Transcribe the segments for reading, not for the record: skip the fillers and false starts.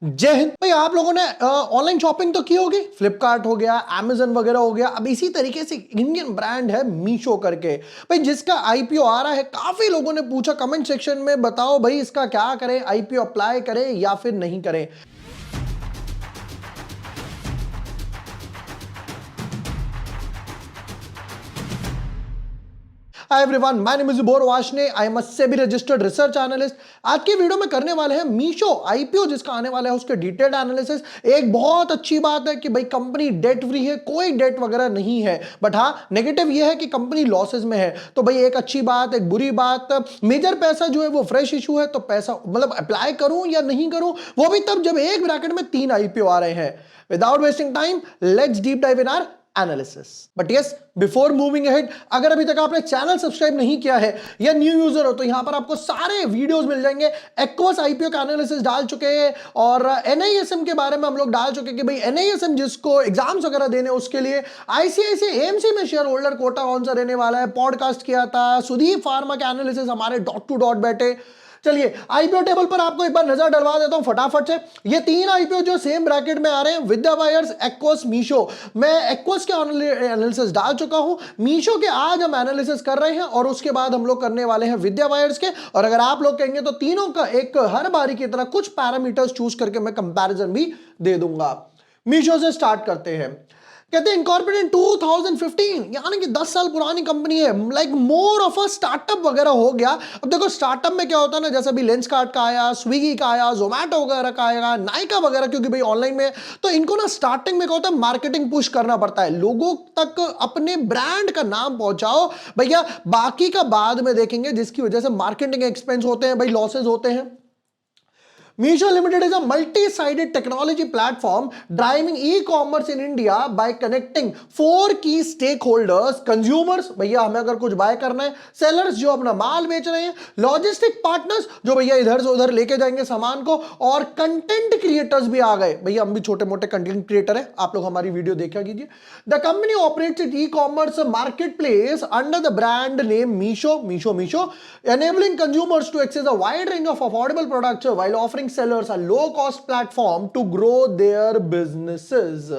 जय हिंद भाई। आप लोगों ने ऑनलाइन शॉपिंग तो की होगी, फ्लिपकार्ट हो गया, अमेजन वगैरह हो गया। अब इसी तरीके से इंडियन ब्रांड है मीशो करके, भाई जिसका आईपीओ आ रहा है। काफी लोगों ने पूछा कमेंट सेक्शन में, बताओ भाई इसका क्या करें, आईपीओ अप्लाई करें या फिर नहीं करें। Hi everyone, my name is bore Washne, I am a SEBI registered research analyst. आज की वीडियो में करने वाले हैं मीशो आईपीओ जिसका आने वाला है उसके डिटेल्ड एनालिसिस। एक बहुत अच्छी बात है कि भाई कंपनी डेट फ्री है, कोई डेट वगैरह नहीं है। बट हाँ, नेगेटिव ये है कि कंपनी लॉसेस में है। तो भाई एक अच्छी बात, एक बुरी बात। मेजर पैसा जो है वो फ्रेश इशू है, तो पैसा मतलब अप्लाई करूं या नहीं करूं, वो भी तब जब एक ब्रैकेट में 3 आईपीओ आ रहे हैं। Without wasting time, let's deep dive in our analysis. But yes, before moving ahead, अगर अभी तक आपने चैनल सब्सक्राइब नहीं किया है या न्यू यूजर हो तो यहां पर आपको सारे वीडियोस मिल जाएंगे। एक्वस आईपीओ का एनालिसिस डाल चुके हैं और एनआईएसएम के बारे में हम लोग डाल चुके हैं कि भाई एनआईएसएम जिसको एग्जाम्स वगैरह देने उसके लिए आईसीआईसीआई एएमसी में शेयर होल्डर कोटा कौन सा रहने वाला है, पॉडकास्ट किया था। सुदीप फार्मा के एनालिसिस हमारे डॉट टू डॉट बैठे। चलिए आईपीओ टेबल पर आपको एक बार नजर डलवा देता हूं फटाफट से। ये 3 आईपीओ जो सेम ब्रैकेट में आ रहे हैं, विद्या बायर्स, एक्वस, मीशो। मैं एक्वस के एनालिसिस डाल चुका हूं, मीशो के आज हम एनालिसिस कर रहे हैं और उसके बाद हम लोग करने वाले हैं विद्या बायर्स के। और अगर आप लोग कहेंगे तो तीनों का एक हर बारी की तरह कुछ पैरामीटर्स चूज करके मैं कंपैरिजन भी दे दूंगा। मीशो से स्टार्ट करते हैं। कहते हैं इनकॉर्पोरेटेड इन 2015, यानी कि 10 साल पुरानी कंपनी है। Like more of a startup वगैरह हो गया। अब देखो स्टार्टअप में क्या होता है ना, जैसे अभी लेंसकार्ट का आया, स्विगी का आया, जोमैटो वगैरह का आएगा, नाइका वगैरह, क्योंकि भाई ऑनलाइन में। तो इनको ना स्टार्टिंग में क्या होता है, मार्केटिंग पुश करना पड़ता है, लोगों तक अपने ब्रांड का नाम पहुंचाओ भैया। बाकी का बाद में देखेंगे, जिसकी वजह से मार्केटिंग एक्सपेंस होते हैं भाई, लॉसेज होते हैं। Meesho Limited is a multi-sided technology platform driving e-commerce in India by connecting 4 key stakeholders: consumers, भैया हमें अगर कुछ बाय करना है; sellers, जो अपना माल बेच रहे हैं; logistic partners, जो भैया इधर से उधर लेके जाएंगे सामान को; और कंटेंट क्रिएटर्स भी आ गए। भैया हम भी छोटे मोटे कंटेंट क्रिएटर हैं, आप लोग हमारी वीडियो देखा कीजिए। The company operates it e-commerce marketplace under the brand name Meesho, enabling consumers to access a wide range of affordable products while offering sellers a low cost platform to grow their businesses.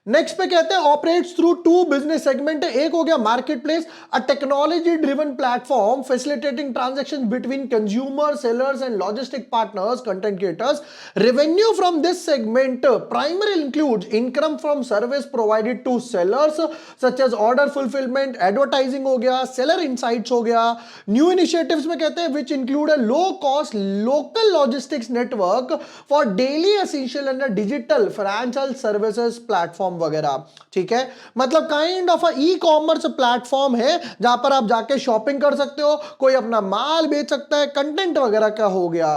Next पे कहते हैं operates through 2 business segment. एक हो गया market place, a technology driven platform facilitating transaction between consumer, sellers and logistic partners, content creators. Revenue from this segment primary includes income from service provided to sellers such as order fulfilment, advertising हो गया, seller insights हो गया। New initiatives में कहते हैं which include a low cost local logistics network for daily essential and digital financial services platform वगैरह। ठीक है, मतलब kind of e commerce platform है जहां पर आप जाके शॉपिंग कर सकते हो, कोई अपना माल बेच सकता है, कंटेंट वगैरह का हो गया।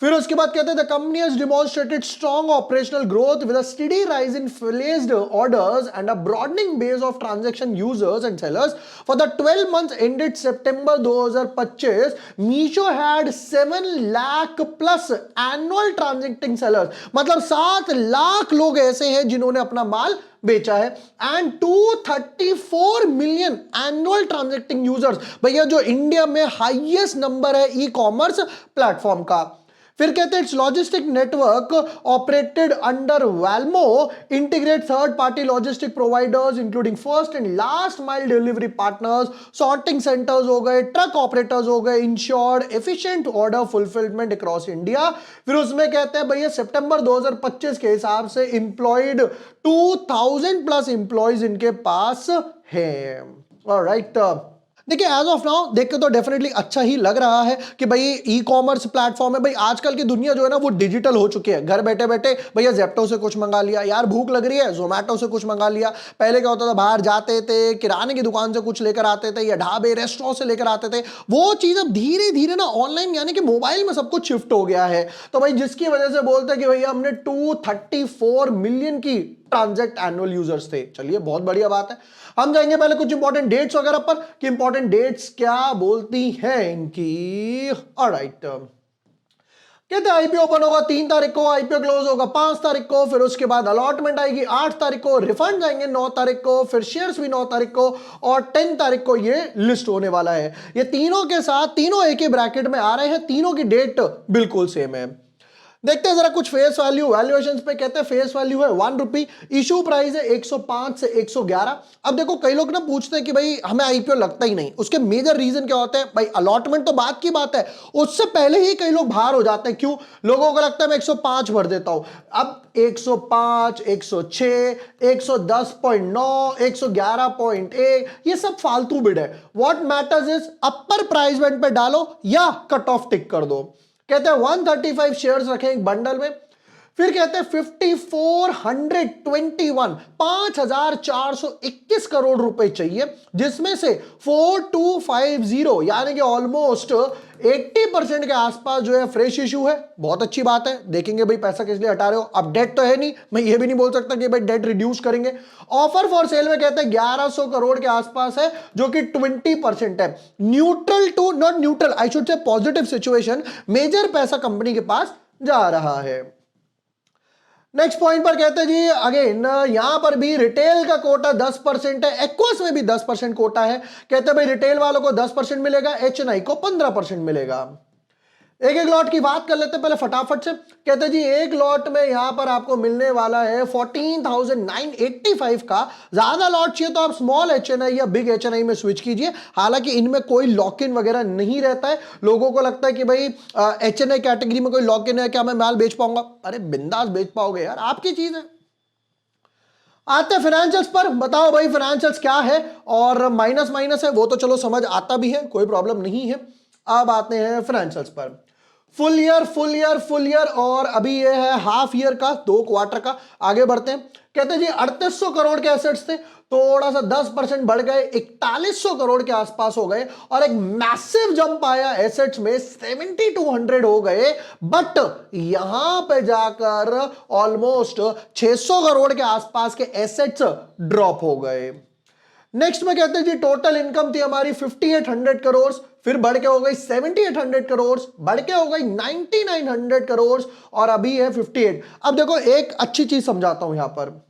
फिर उसके बाद कहते हैं the company has demonstrated strong operational growth with a steady rise in placed orders and a broadening base of transaction users and sellers. For the 12 months ended September 2025, Meesho had 7 lakh plus annual transacting sellers. मतलब 7 लाख लोग ऐसे हैं जिन्होंने अपना माल बेचा है, and 234 million annual transacting users. भैया जो इंडिया में हाईएस्ट नंबर है ई कॉमर्स प्लेटफॉर्म का। फिर कहते हैं its logistic network operated under Valmo integrate third party logistic providers including first and last mile delivery partners, sorting centres हो गए, ट्रक ऑपरेटर्स हो गए, ensured efficient order fulfilment across India. फिर उसमें कहते हैं भैया सितंबर 2025 के हिसाब से इंप्लॉयड 2000 प्लस इंप्लॉयज इनके पास है। ऑलराइट, देखिए एज ऑफ नाउ देख के तो डेफिनेटली अच्छा ही लग रहा है कि भाई ई कॉमर्स प्लेटफॉर्म है। भाई आजकल की दुनिया जो है ना वो डिजिटल हो चुकी है। घर बैठे बैठे भैया जेप्टो से कुछ मंगा लिया, यार भूख लग रही है जोमैटो से कुछ मंगा लिया। पहले क्या होता था, बाहर जाते थे, किराने की दुकान से कुछ लेकर आते थे या ढाबे रेस्टोरेंट से लेकर आते थे। वो चीज अब धीरे धीरे ना ऑनलाइन यानी कि मोबाइल में सब कुछ शिफ्ट हो गया है। तो भाई जिसकी वजह से बोलते हैं कि भैया हमने 234 मिलियन की ट्रांजैक्ट एनुअल यूजर्स थे। चलिए बहुत बढ़िया बात है। हम जाएंगे पहले कुछ इंपॉर्टेंट डेट्स वगैरह पर कि इंपॉर्टेंट डेट्स क्या बोलती हैं इनकी। ऑलराइट, कहते हैं आईपीओ ओपन होगा 3 तारीख को, आईपीओ क्लोज होगा 5 तारीख को, फिर उसके बाद अलॉटमेंट आएगी 8 तारीख को, रिफंड आएंगे 9 तारीख को, फिर शेयर्स भी 9 तारीख को, और 10 तारीख को ये लिस्ट होने वाला है। ये तीनों के साथ तीनों एक ही ब्रैकेट में आ रहे हैं, तीनों की डेट बिल्कुल सेम है। देखते हैं जरा कुछ फेस वैल्यू वैल्यूएशन पे। कहते हैं फेस वैल्यू है 1 रुपी, इशू प्राइस है 105 से 111। अब देखो कई लोग ना पूछते हैं कि भाई हमें आईपीओ लगता ही नहीं, उसके मेजर रीजन क्या होते हैं? भाई अलॉटमेंट तो बात की बात है, उससे पहले ही कई लोग बाहर हो जाते हैं। क्यों? लोगों को लगता है मैं 105 भर देता हूं। अब 105, 106, 110.9, 111.1 ये सब फालतू बिड है। What matters is upper price band पे डालो या कट ऑफ टिक कर दो। कहते हैं 135 शेयर्स रखें एक बंडल में। फिर कहते हैं 5421 5421 करोड़ रुपए चाहिए, जिसमें से 4250 यानी कि ऑलमोस्ट 80% के आसपास जो है फ्रेश इशू है। बहुत अच्छी बात है। देखेंगे भाई पैसा किस लिए हटा रहे हो। अब डेट तो है नहीं, मैं ये भी नहीं बोल सकता कि भाई डेट रिड्यूस करेंगे। ऑफर फॉर सेल में कहते हैं 1100 करोड़ के आसपास है, जो कि 20% है। Neutral to not neutral, I should say positive situation, major पैसा कंपनी के पास जा रहा है। नेक्स्ट पॉइंट पर कहते हैं जी अगेन यहां पर भी रिटेल का कोटा 10% है, एक्वस में भी 10% कोटा है। कहते हैं भाई रिटेल वालों को 10% मिलेगा, एचएनआई को 15% मिलेगा। एक एक लॉट की बात कर लेते हैं पहले फटाफट से। कहते हैं जी एक लॉट में यहां पर आपको मिलने वाला है 14,985 का। ज्यादा लॉट चाहिए तो आप स्मॉल एचएनआई या बिग एचएनआई में स्विच कीजिए। हालांकि इनमें कोई लॉक इन वगैरह नहीं रहता है। लोगों को लगता है कि भाई एचएनआई कैटेगरी में कोई लॉक इन है क्या, मैं माल बेच पाऊंगा? अरे बिंदास बेच पाओगे यार, आपकी चीज है। आते हैं फाइनेंशियल्स पर। बताओ भाई फाइनेंशियल्स क्या है, और माइनस माइनस है वो तो चलो समझ आता भी है, कोई प्रॉब्लम नहीं है। अब आते हैं फाइनेंशियल्स पर। Full year full year full year, और अभी ये है हाफ ईयर का, 2 क्वार्टर का। आगे बढ़ते हैं। कहते हैं जी 3800 करोड़ के एसेट्स थे, थोड़ा सा 10% बढ़ गए, 4100 करोड़ के आसपास हो गए, और एक मैसिव जंप आया एसेट्स में, 7200 हो गए। बट यहां पे जाकर ऑलमोस्ट 600 करोड़ के आसपास के एसेट्स ड्रॉप हो गए। नेक्स्ट में कहते हैं जी टोटल इनकम थी हमारी 5800 करोड़, फिर बढ़ के हो गई 7800 करोड़, बढ़ के हो गई 9900 करोड़, और अभी है 58। अब देखो एक अच्छी चीज समझाता हूं यहां पर।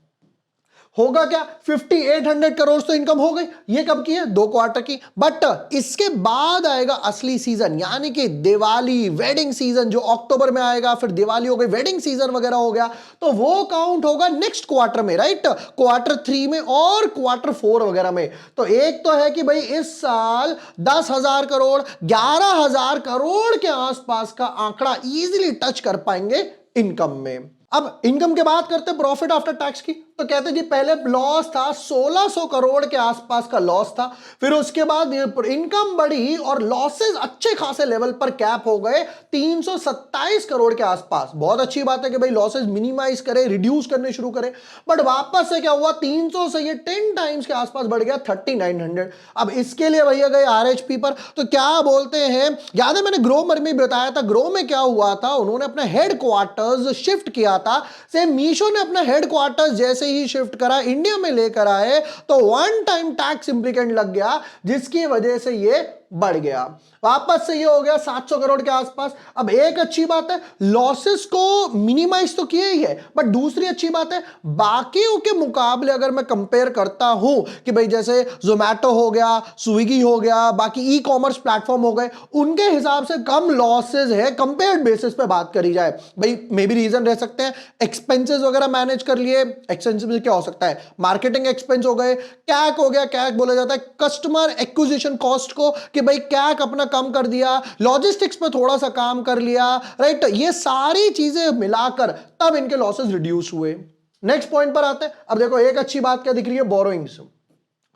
होगा क्या, 5800 करोड़ तो इनकम हो गई। ये कब की है? 2 क्वार्टर की। बट इसके बाद आएगा असली सीजन, यानी कि दिवाली, वेडिंग सीजन जो अक्टूबर में आएगा। फिर दिवाली हो गई, वेडिंग सीजन वगैरह हो गया, तो वो काउंट होगा नेक्स्ट क्वार्टर में, राइट? क्वार्टर 3 में और क्वार्टर 4 वगैरह में। तो एक तो है कि भाई इस साल 10,000 करोड़, 11,000 करोड़ के आसपास का आंकड़ा इजीली टच कर पाएंगे इनकम में। अब इनकम के बात करते हैं प्रॉफिट आफ्टर टैक्स की। तो कहते हैं जी पहले लॉस था 1600 करोड़ के आसपास का लॉस था। फिर उसके बाद इनकम बढ़ी और लॉसेस अच्छे खासे लेवल पर कैप हो गए 327 करोड़ के आसपास। बहुत अच्छी बात है कि भाई लॉसेस मिनिमाइज करें, रिड्यूस करने शुरू करें। बट वापस से क्या हुआ, 300 से ये 10 टाइम्स के आसपास बढ़ गया 3900। अब इसके लिए भैया गए आरएचपी पर, तो क्या बोलते हैं, याद है मैंने ग्रो में बताया था, ग्रो में क्या हुआ था, उन्होंने अपना हेडक्वार्टर्स शिफ्ट किया था। सेम मीशो ने अपना हेडक्वार्टर्स जैसे ही शिफ्ट करा, इंडिया में लेकर आए, तो 1 टाइम टैक्स इंप्लीकेंट लग गया, जिसकी वजह से ये बढ़ गया। वापस से ये हो गया 700 करोड़ के आसपास। अब एक अच्छी बात है, लॉसेस को मिनिमाइज तो किए ही है, बट दूसरी अच्छी बात है, बाकियों के मुकाबले अगर मैं कंपेयर करता हूं कि भाई जैसे जोमैटो हो गया, स्विगी हो गया, बाकी ई कॉमर्स प्लेटफॉर्म हो गए, उनके हिसाब से कम लॉसेस है कंपेयर्ड बेसिस पे बात करी जाए। भाई मे बी रीजन रह सकते हैं एक्सपेंसेस वगैरह मैनेज कर लिए। एक्सपेंसेस में क्या हो सकता है, मार्केटिंग एक्सपेंस हो गए, कैक हो गया, कैक बोला जाता है कस्टमर एक्विजिशन कॉस्ट को, कि भाई कैक अपना कम कर दिया, लॉजिस्टिक्स पे थोड़ा सा काम कर लिया, राइट? ये सारी चीजें मिलाकर तब इनके लॉसेस रिड्यूस हुए। नेक्स्ट पॉइंट पर आते हैं। अब देखो एक अच्छी बात क्या दिख रही है, बोरोइंग्स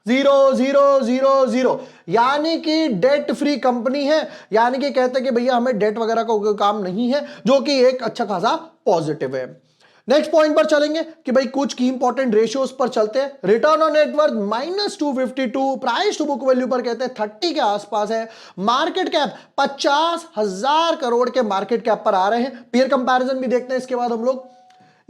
0 यानी कि डेट फ्री कंपनी है। यानी कि कहते हैं कि भैया हमें डेट वगैरह का कोई काम नहीं है, जो कि एक अच्छा खासा पॉजिटिव है। नेक्स्ट पॉइंट पर चलेंगे कि भाई कुछ की इंपॉर्टेंट रेशियोज पर चलते हैं। Return on net worth -252, price to book value पर कहते हैं 30 के आसपास है। मार्केट कैप 50,000 करोड़ के मार्केट कैप पर आ रहे हैं। पीयर कंपैरिजन भी देखते हैं इसके बाद हम लोग।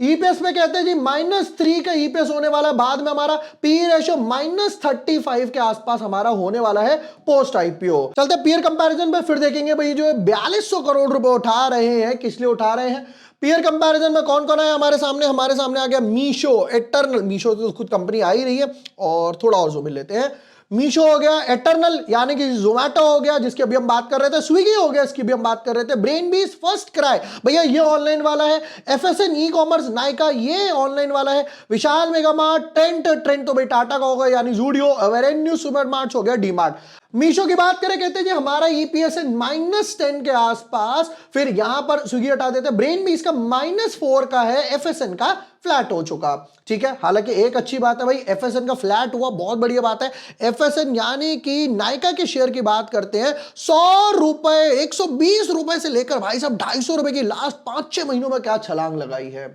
ईपीएस में कहते हैं जी -3 का ईपीएस होने वाला है। बाद में हमारा पी रेशियो -35 के आसपास हमारा होने वाला है पोस्ट आईपीओ। चलते हैं पीयर कंपैरिजन पे, फिर देखेंगे भाई जो 4200 करोड़ रुपए उठा रहे हैं, किस लिए उठा रहे हैं। पीयर कंपैरिजन में कौन कौन है हमारे सामने आ गया मीशो, एटर्नल, मीशो तो खुद कंपनी आ ही रही है, और थोड़ा और जो मिल लेते हैं। मीशो हो गया, एटर्नल यानी कि जोमैटो हो गया जिसकी अभी हम बात कर रहे थे, स्विगी हो गया इसकी भी हम बात कर रहे थे, ब्रेन बीस, फर्स्ट क्राई भैया ये ऑनलाइन वाला है, एफएसएन ई कॉमर्स, नाइका ये ऑनलाइन वाला है, विशाल मेगा मार्ट, ट्रेंड ट्रेंड तो भाई टाटा का होगा यानी जूडियो, एवेन्यू सुपर मार्ट हो गया, डीमार्ट। मीशो की बात करें कहते हैं जी हमारा ईपीएस है -10 के आसपास, फिर यहां पर स्विगी हटा देते हैं, ब्रेन भी इसका -4 का है, एफएसएन का फ्लैट हो चुका। ठीक है, हालांकि एक अच्छी बात है भाई एफएसएन का फ्लैट हुआ, बहुत बढ़िया बात है। एफएसएन यानी कि नाइका के शेयर की बात करते हैं, 100 रुपए 120 रुपए से लेकर भाई साहब 250 रुपए की लास्ट 5-6 महीनों में क्या छलांग लगाई है।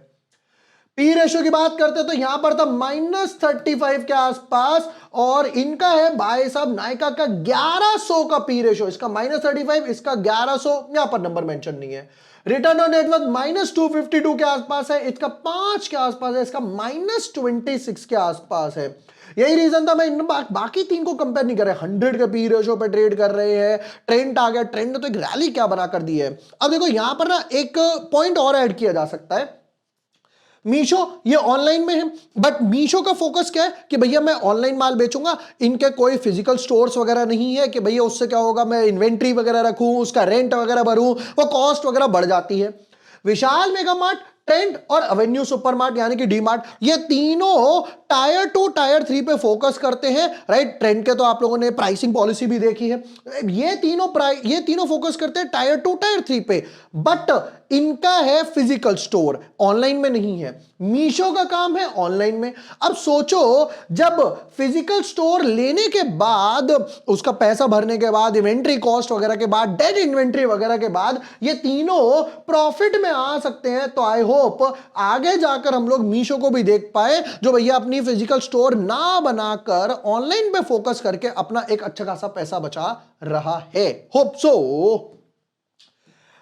पी रेशो की बात करते हैं तो यहां पर था -35 के आसपास, और इनका है भाई साहब नाइका का 1100 का पी रेशो, इसका -35, इसका 1100, यहां पर नंबर मेंशन नहीं है। रिटर्न ऑन नेटवर्थ -252 के आसपास है, इसका 5 के आसपास है, इसका -26 के आसपास है। यही रीजन था मैं इन बाकी तीन को कंपेयर नहीं कर रहे, 100 के पी रेशो पे ट्रेड कर रहे हैं। ट्रेंड आ गया, ट्रेंड ने तो एक रैली क्या बना कर दी है। अब देखो यहां पर ना एक पॉइंट और ऐड किया जा सकता है, मीशो ये ऑनलाइन में है, बट मीशो का फोकस क्या है कि भैया मैं ऑनलाइन माल बेचूंगा, इनके कोई फिजिकल स्टोर्स वगैरह नहीं है कि भैया उससे क्या होगा मैं इन्वेंट्री वगैरह रखूं, उसका रेंट वगैरह भरूं, वो कॉस्ट वगैरह बढ़ जाती है। विशाल मेगा मार्ट, ट्रेंड और एवेन्यू सुपरमार्ट यानी कि डी मार्ट, ये तीनों टायर 2 टायर 3 पे फोकस करते हैं, राइट। ट्रेंड के तो आप लोगों ने प्राइसिंग पॉलिसी भी देखी है, ये तीनों फोकस करते हैं टायर 2 टायर 3 पे, बट इनका है फिजिकल स्टोर, ऑनलाइन में नहीं है। मीशो का काम है ऑनलाइन में। अब सोचो जब फिजिकल स्टोर लेने के बाद, उसका पैसा भरने के बाद, इन्वेंट्री कॉस्ट वगैरह के बाद, डेड इन्वेंट्री वगैरह के बाद ये तीनों प्रॉफिट में आ सकते हैं, तो आई होप आगे जाकर हम लोग मीशो को भी देख पाए जो भैया अपनी फिजिकल स्टोर ना बनाकर ऑनलाइन पे फोकस करके अपना एक अच्छा खासा पैसा बचा रहा है। Hope so.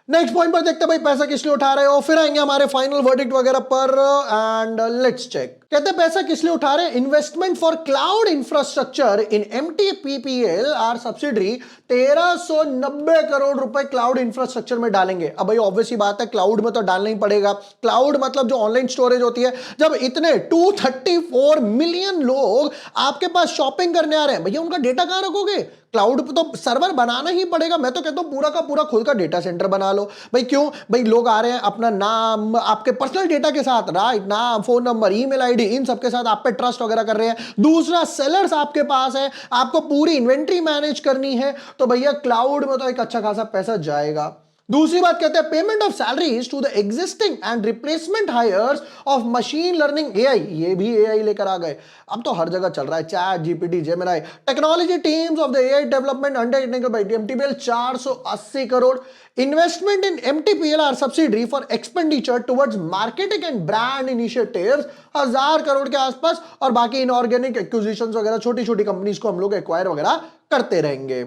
नेक्स्ट पॉइंट पर देखते हैं भाई पैसा किस लिए उठा रहे हो, फिर आएंगे हमारे फाइनल वर्डिक्ट वगैरह पर, एंड लेट्स चेक। कहते हैं पैसा किस लिए उठा रहे हैं, investment for cloud infrastructure in MTPPL or subsidiary 1390 crore रुपए क्लाउड इंफ्रास्ट्रक्चर में डालेंगे। अब भाई ऑब्वियसली बात है क्लाउड में तो डालना ही पड़ेगा, क्लाउड मतलब जो ऑनलाइन स्टोरेज होती है। जब इतने 234 मिलियन लोग आपके पास शॉपिंग करने आ रहे हैं, भैया उनका डेटा कहां रखोगे, क्लाउड पे तो सर्वर बनाना ही पड़ेगा। मैं तो कहता हूं पूरा का पूरा खुद का डेटा सेंटर बना लो भाई। क्यों भाई, लोग आ रहे हैं अपना नाम आपके पर्सनल डेटा के साथ, राइट, नाम, फोन नंबर, ईमेल आईडी, इन सब के साथ आप पे ट्रस्ट वगैरह कर रहे हैं। दूसरा सेलर्स आपके पास है, आपको पूरी इन्वेंट्री मैनेज करनी है, तो भैया क्लाउड में तो एक अच्छा खासा पैसा जाएगा। दूसरी बात कहते हैं payment of salaries to the existing and replacement hires of machine learning AI, ये भी एआई लेकर आ गए। अब तो हर जगह चल रहा है, ChatGPT, Gemini, technology teams of the AI development undertaking by MTPL 480 crore. Investment in MTPL or subsidiary for expenditure towards marketing and brand initiatives 1000 crore के आसपास, और बाकी इनऑर्गेनिक एक्विजिशंस वगैरह छोटी छोटी कंपनीज को हम लोग एक्वायर वगैरह करते रहेंगे।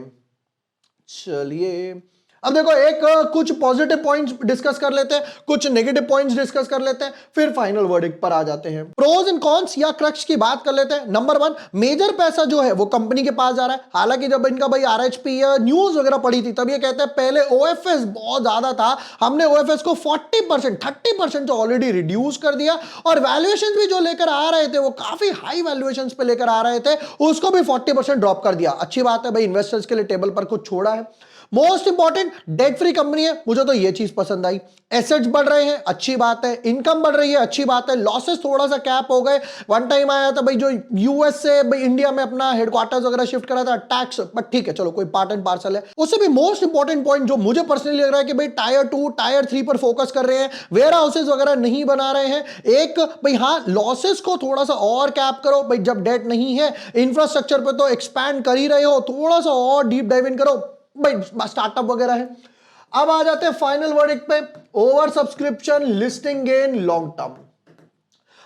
चलिए अब देखो एक कुछ पॉजिटिव पॉइंट्स डिस्कस कर लेते हैं, कुछ नेगेटिव पॉइंट्स डिस्कस कर लेते हैं, फिर फाइनल वर्डिक्ट पर आ जाते हैं। प्रोज एंड कॉन्स या क्रक्स की बात कर लेते हैं। नंबर 1, मेजर पैसा जो है वो कंपनी के पास जा रहा है। हालांकि जब इनका भाई आरएचपी न्यूज वगैरह पड़ी थी तब ये कहते हैं पहले ओएफएस बहुत ज्यादा था, हमने ओएफएस को 40% 30% तो ऑलरेडी रिड्यूस कर दिया, और वैल्यूएशन भी जो लेकर आ रहे थे वो काफी हाई वैल्यूएशन पे लेकर आ रहे थे, उसको भी 40% ड्रॉप कर दिया। अच्छी बात है भाई, इन्वेस्टर्स के लिए टेबल पर कुछ छोड़ा है। Most important debt free company है, मुझे तो ये चीज पसंद आई। एसेट्स बढ़ रहे हैं, अच्छी बात है। इनकम बढ़ रही है, अच्छी बात है। लॉसेस थोड़ा सा कैप हो गए। वन टाइम आया था भाई जो यूएस से भाई इंडिया में अपना हेडक्वार्टर्स वगैरह शिफ्ट करा था, टैक्स, बट ठीक है चलो कोई पार्ट एंड पार्सल है। उससे भी मोस्ट इंपॉर्टेंट पॉइंट जो मुझे पर्सनली लग रहा है कि भाई टायर 2 टायर 3 पर फोकस कर रहे हैं, वेयर हाउसेज वगैरह नहीं बना रहे हैं। एक भाई हाँ, लॉसेस को थोड़ा सा और कैप करो भाई, जब डेट नहीं है, इंफ्रास्ट्रक्चर पे तो एक्सपैंड कर ही रहे हो, थोड़ा सा और डीप डाइव इन करो भाई, स्टार्टअप वगैरह है। अब आ जाते हैं फाइनल वर्डिक्ट पे, over subscription, listing gain, long term.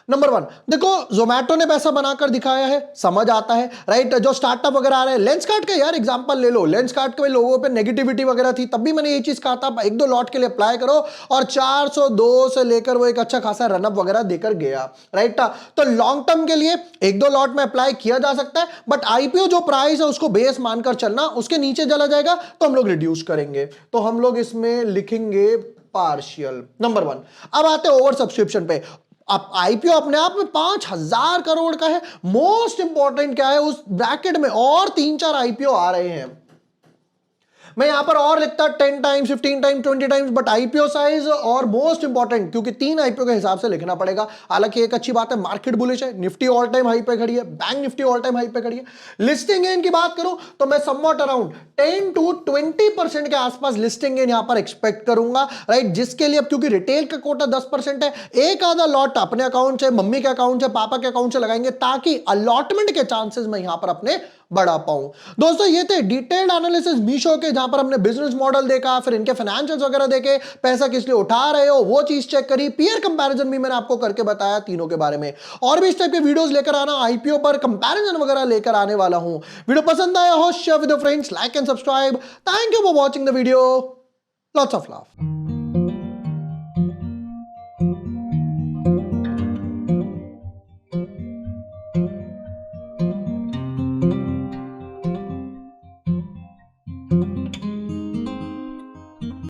Number 1 देखो, जोमैटो ने पैसा बनाकर दिखाया है, समझ आता है, राइट। जो स्टार्टअप वगैरह आ रहे हैं, लेंसकार्ट का यार एग्जांपल ले लो। लेंसकार्ट के लोगों पे नेगेटिविटी वगैरह थी, तब भी मैंने ये चीज कहा था एक दो लॉट के लिए अप्लाई करो, और 402 से लेकर वो एक अच्छा खासा रनअप वगैरह देकर गया, राइट। तो लॉन्ग टर्म के लिए एक दो लॉट में अप्लाई किया जा सकता है, बट आईपीओ जो प्राइस है उसको बेस मानकर चलना, उसके नीचे चला जाएगा तो हम लोग रिड्यूस करेंगे, तो हम लोग इसमें लिखेंगे पार्शियल। नंबर 1। अब आते हैं ओवर सब्सक्रिप्शन पे। अब आईपीओ अपने आप में 5,000 करोड़ का है। मोस्ट इंपॉर्टेंट क्या है, उस ब्रैकेट में और 3-4 आईपीओ आ रहे हैं। मैं यहां पर और लिखता 10 times, 15 times, 20 times, but IPO size और मोस्ट इंपॉर्टेंट, क्योंकि 3 आईपीओ के हिसाब से लिखना पड़ेगा। हालांकि एक अच्छी बात है, मार्केट बुलिश है, निफ्टी ऑल टाइम हाई पे खड़ी है, bank Nifty all time high पे खड़ी है। लिस्टिंग गेन की बात करूं तो मैं समवॉट अराउंड 10 to 20% के आसपास लिस्टिंग गेन यहां पर एक्सपेक्ट करूंगा, राइट। जिसके लिए, क्योंकि रिटेल का कोटा 10% है, एक आधा लॉट अपने अकाउंट से, मम्मी के अकाउंट से, पापा के अकाउंट से लगाएंगे, ताकि अलॉटमेंट के चांसेस मैं यहां पर अपने बढ़ा पाऊं। दोस्तों ये थे डिटेल्ड एनालिसिस मीशो के, जहां पर हमने बिजनेस मॉडल देखा, फिर इनके फाइनेंशियल्स वगैरह देखे, पैसा किस लिए उठा रहे हो वो चीज चेक करी, पीयर कंपैरिजन भी मैंने आपको करके बताया तीनों के बारे में। और भी इस टाइप के वीडियोस लेकर आना, आईपीओ पर कंपैरिजन वगैरह लेकर आने वाला हूं। वीडियो पसंद आया हो, share with your friends, like and subscribe. Thank you for watching the video. Lots of love.